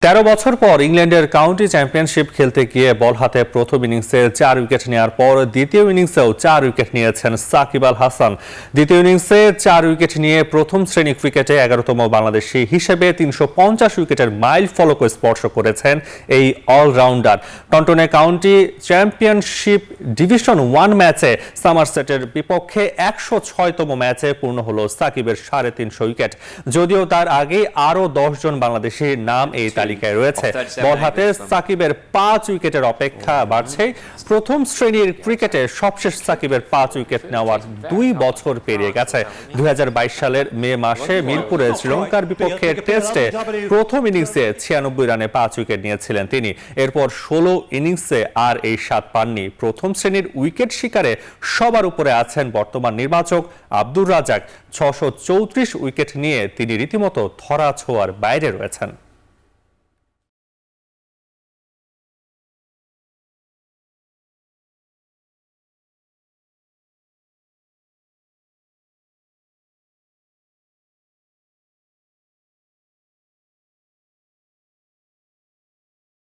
13 বছর পর ইংল্যান্ডের কাউন্টি চ্যাম্পিয়নশিপ খেলতে গিয়ে বল হাতে প্রথম ইনিংসে 4 উইকেট নেওয়ার পর দ্বিতীয় ইনিংসেও 4 উইকেট নিয়েছেন সাকিব আল হাসান। দ্বিতীয় ইনিংসে 4 উইকেট নিয়ে প্রথম শ্রেণী ক্রিকেটে 11তম বাংলাদেশি হিসেবে 350 উইকেটের মাইল ফলক স্পর্শ করেছেন এই অলরাউন্ডার। টন্টনে কাউন্টি চ্যাম্পিয়নশিপ ডিভিশন 1 ম্যাচে সমারসেটের বিপক্ষে 106তম ম্যাচে পূর্ণ হলো সাকিবের 350 উইকেট। যদিও তার আগে আরও 10 জন বাংলাদেশির নাম এই তালিকায় রয়েছে। বল হাতে সাকিবের 5 উইকেটের অপেক্ষা বাড়ছে। প্রথম শ্রেণীর ক্রিকেটে সবশেষ সাকিবের 5 উইকেট নেওয়ার 2 বছর পেরিয়ে গেছে। 2022 সালের মে মাসে মিরপুরে শ্রীলঙ্কার বিপক্ষে টেস্টে প্রথম ইনিংসে 96 রানে 5 উইকেট নিয়েছিলেন তিনি। এরপর 16 ইনিংসে আর এই স্বাদ পাননি। প্রথম শ্রেণীর উইকেট শিকারে সবার উপরে আছেন বর্তমান নির্বাচক আব্দুর রাজ্জাক। 634 উইকেট নিয়ে তিনি রীতিমতো ধরা ছোঁয়ার বাইরে রয়েছেন।